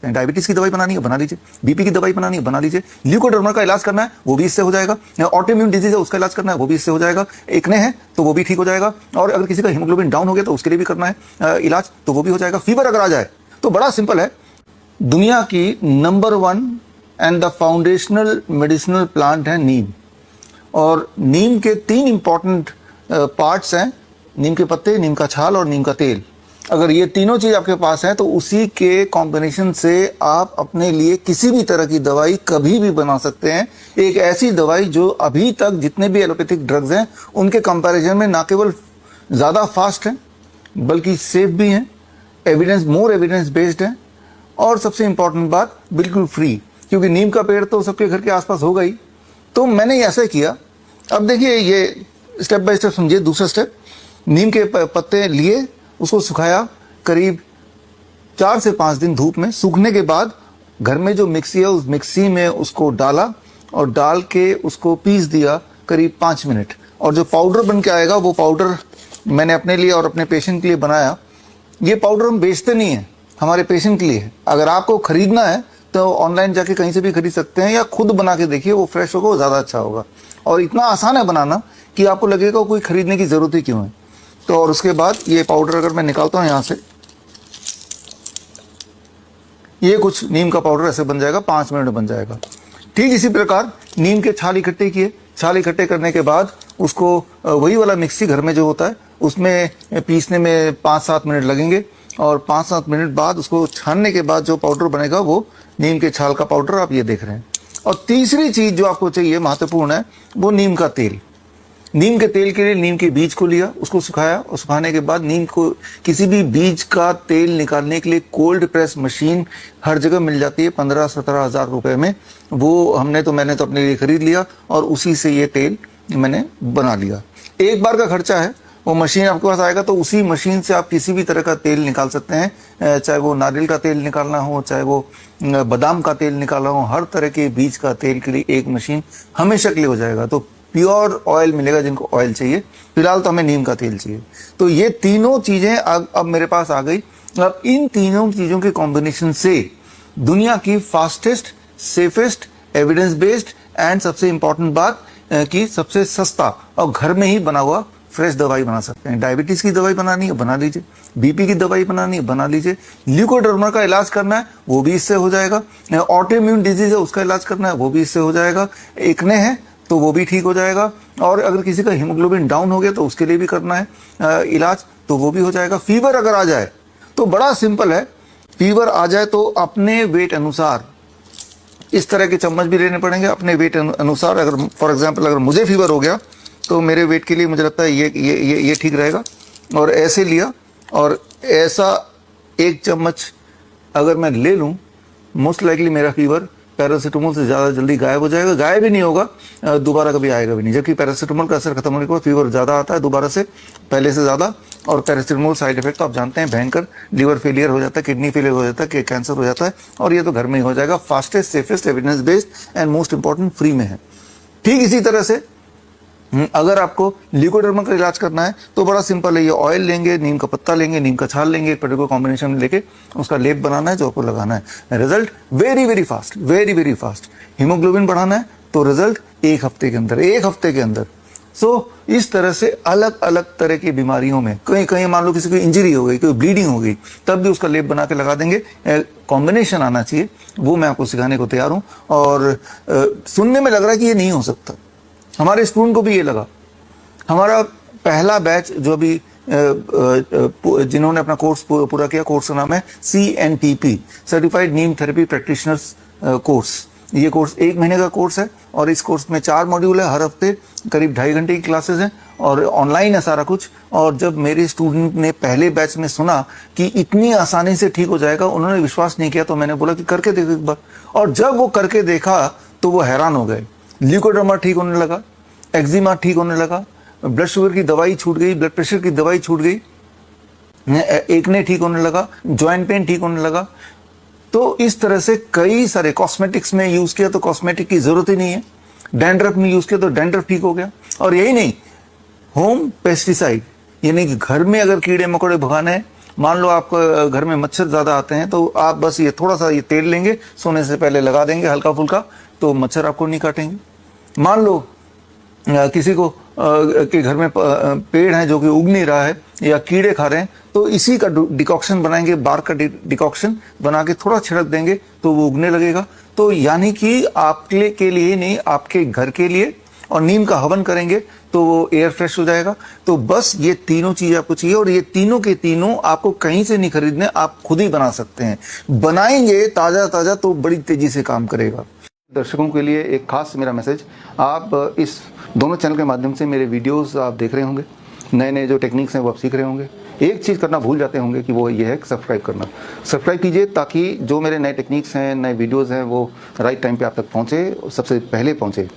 सकते हैं। डायबिटीज की दवाई बनानी है, बना लीजिए। बीपी की दवाई बनानी है, बना लीजिए। ल्यूकोडर्मा का इलाज करना है, वो भी इससे हो जाएगा। ऑटोइम्यून डिजीज है, उसका इलाज करना है, वो भी इससे हो जाएगा। एक्ने है तो वो भी ठीक हो जाएगा। और अगर किसी का हीमोग्लोबिन डाउन हो गया तो उसके लिए भी करना है इलाज, तो वो भी हो जाएगा। फीवर अगर आ जाए तो बड़ा सिंपल है, दुनिया की number 1 and the foundational medicinal plant है नीम। और नीम के 3 इंपॉर्टेंट पार्ट्स हैं, नीम के पत्ते, नीम का छाल और नीम का तेल। अगर ये तीनों चीज आपके पास है तो उसी के कॉम्बिनेशन से आप अपने लिए किसी भी तरह की दवाई कभी भी बना सकते हैं। एक ऐसी दवाई जो अभी तक जितने भी एलोपैथिक ड्रग्स हैं उनके कंपैरिजन में ना केवल ज़्यादा फास्ट है बल्कि सेफ भी हैं, मोर एविडेंस बेस्ड है, और सबसे इंपॉर्टेंट बात बिल्कुल फ्री, क्योंकि नीम का पेड़ तो सबके घर के आसपास होगा ही। तो मैंने ऐसा किया। अब देखिए, ये स्टेप बाय स्टेप समझिए। दूसरा स्टेप, नीम के पत्ते लिए, उसको सुखाया करीब 4 से 5 दिन धूप में। सूखने के बाद घर में जो मिक्सी है उस मिक्सी में उसको डाला और डाल के उसको पीस दिया करीब 5 मिनट। और जो पाउडर बन के आएगा वो पाउडर मैंने अपने लिए और अपने पेशेंट के लिए बनाया। ये पाउडर हम बेचते नहीं हैं, हमारे पेशेंट के लिए है। अगर आपको खरीदना है तो ऑनलाइन जाके कहीं से भी खरीद सकते हैं, या खुद बना के देखिए, वो फ्रेश होगा, वो ज़्यादा अच्छा होगा। और इतना आसान है बनाना कि आपको लगेगा कोई खरीदने की ज़रूरत ही क्यों है। तो और उसके बाद ये पाउडर अगर मैं निकालता हूँ यहाँ से, ये कुछ नीम का पाउडर ऐसे बन जाएगा, 5 मिनट में बन जाएगा। ठीक इसी प्रकार नीम के छाल इकट्ठे किए। छाल इकट्ठे करने के बाद उसको वही वाला मिक्सी घर में जो होता है उसमें पीसने में 5-7 मिनट लगेंगे। और 5-7 मिनट बाद उसको छानने के बाद जो पाउडर बनेगा वो नीम के छाल का पाउडर आप ये देख रहे हैं। और तीसरी चीज जो आपको चाहिए, महत्वपूर्ण है, वो नीम का तेल। नीम के तेल के लिए नीम के बीज को लिया, उसको सुखाया, और सुखाने के बाद नीम को, किसी भी बीज का तेल निकालने के लिए कोल्ड प्रेस मशीन हर जगह मिल जाती है 15-17 हज़ार रुपए में। वो मैंने तो अपने लिए खरीद लिया और उसी से ये तेल मैंने बना लिया। एक बार का खर्चा है, वो मशीन आपके पास आएगा तो उसी मशीन से आप किसी भी तरह का तेल निकाल सकते हैं, चाहे वो नारियल का तेल निकालना हो, चाहे वो बादाम का तेल निकालना हो। हर तरह के बीज का तेल के लिए एक मशीन हमेशा के लिए हो जाएगा। तो प्योर ऑयल मिलेगा जिनको ऑयल चाहिए। फिलहाल तो हमें नीम का तेल चाहिए। तो ये तीनों चीजें अब मेरे पास आ गई। अब इन तीनों चीजों के कॉम्बिनेशन से दुनिया की fastest, safest, evidence based and सबसे इंपॉर्टेंट बात कि सबसे सस्ता और घर में ही बना हुआ फ्रेश दवाई बना सकते हैं। डायबिटीज की दवाई बनानी है, बना लीजिए। बीपी की दवाई बनानी है, बना लीजिए। ल्यूकोडर्मा का इलाज करना है, वो भी इससे हो जाएगा। ऑटोइम्यून डिजीज है, उसका इलाज करना है, वो भी इससे हो जाएगा। एक्ने है तो वो भी ठीक हो जाएगा। और अगर किसी का हीमोग्लोबिन डाउन हो गया तो उसके लिए भी करना है इलाज, तो वो भी हो जाएगा। फीवर अगर आ जाए तो बड़ा सिंपल है। फीवर आ जाए तो अपने वेट अनुसार इस तरह के चम्मच भी लेने पड़ेंगे, अपने वेट अनुसार। अगर फॉर एग्जांपल अगर मुझे फीवर हो गया तो मेरे वेट के लिए मुझे लगता है ये ठीक रहेगा। और ऐसे लिया और ऐसा 1 चम्मच अगर मैं ले लूँ, मोस्ट लाइकली मेरा फीवर पैरासीटामोल से ज़्यादा जल्दी गायब हो जाएगा। गायब ही नहीं होगा, दोबारा कभी आएगा भी नहीं। जबकि पैरासीटामोल का असर खत्म होने के बाद फीवर ज़्यादा आता है दोबारा से, पहले से ज़्यादा। और पैरासीटामोल साइड इफेक्ट तो आप जानते हैं भयंकर, लिवर फेलियर हो जाता है, किडनी फेलियर हो जाता है, कैंसर हो जाता है। और ये तो घर में ही हो जाएगा। Fastest, safest, evidence based and most important free में है। ठीक इसी तरह से अगर आपको ल्यूकोडर्मा का इलाज करना है तो बड़ा सिंपल है। ये ऑयल लेंगे, नीम का पत्ता लेंगे, नीम का छाल लेंगे, एक पर्टिकुलर कॉम्बिनेशन में लेके उसका लेप बनाना है जो आपको लगाना है। Result very fast, very fast. Haemoglobin बढ़ाना है तो रिजल्ट 1 हफ्ते के अंदर, 1 हफ्ते के अंदर। सो इस तरह से अलग अलग तरह की बीमारियों में, कहीं मान लो किसी को इंजरी हो गई, कोई ब्लीडिंग हो गई, तब भी उसका लेप बना के लगा देंगे। कॉम्बिनेशन आना चाहिए, वो मैं आपको सिखाने को तैयार हूँ। और सुनने में लग रहा है कि ये नहीं हो सकता, हमारे स्टूडेंट को भी ये लगा। हमारा पहला बैच जो अभी जिन्होंने अपना कोर्स पूरा किया, कोर्स का नाम है CNTP, सर्टिफाइड नीम थेरेपी प्रैक्टिशनर्स कोर्स। ये कोर्स 1 महीने का कोर्स है और इस कोर्स में 4 मॉड्यूल है। हर हफ्ते करीब 2.5 घंटे की क्लासेस हैं और ऑनलाइन है सारा कुछ। और जब मेरे स्टूडेंट ने पहले बैच में सुना कि इतनी आसानी से ठीक हो जाएगा, उन्होंने विश्वास नहीं किया। तो मैंने बोला कि करके देखो एक बार। और जब वो करके देखा तो वो हैरान हो गए। ल्यूकोडर्मा ठीक होने लगा, एक्जिमा ठीक होने लगा, ब्लड शुगर की दवाई छूट गई, ब्लड प्रेशर की दवाई छूट गई, एक्ने ठीक होने लगा, जॉइंट पेन ठीक होने लगा। तो इस तरह से कई सारे कॉस्मेटिक्स में यूज किया तो कॉस्मेटिक की जरूरत ही नहीं है। डैंड्रफ में यूज किया तो डैंड्रफ ठीक हो गया। और यही नहीं, होम पेस्टिसाइड, यानी कि घर में अगर कीड़े मकोड़े भगाने हैं मान लो आप घर में मच्छर ज़्यादा आते हैं तो आप बस ये थोड़ा सा ये तेल लेंगे, सोने से पहले लगा देंगे हल्का फुल्का, तो मच्छर आपको नहीं काटेंगे। मान लो किसी को के घर में पेड़ है जो कि उग नहीं रहा है या कीड़े खा रहे हैं, तो इसी का डिकॉक्शन बनाएंगे, बार का डिकॉक्शन बना के थोड़ा छिड़क देंगे तो वो उगने लगेगा। तो यानी कि आपके के लिए नहीं, आपके घर के लिए, और नीम का हवन करेंगे तो वो एयर फ्रेश हो जाएगा। तो बस ये तीनों चीज आपको चाहिए, और ये तीनों के तीनों आपको कहीं से नहीं खरीदने, आप खुद ही बना सकते हैं। बनाएंगे ताजा ताजा तो बड़ी तेजी से काम करेगा। दर्शकों के लिए एक खास मेरा मैसेज, आप इस दोनों चैनल के माध्यम से मेरे वीडियोस आप देख रहे होंगे, नए नए जो टेक्निक्स हैं वो आप सीख रहे होंगे। एक चीज़ करना भूल जाते होंगे कि वो ये है सब्सक्राइब करना। सब्सक्राइब कीजिए ताकि जो मेरे नए टेक्निक्स हैं, नए वीडियोस हैं, वो राइट टाइम पे आप तक पहुँचे, सबसे पहले पहुँचे।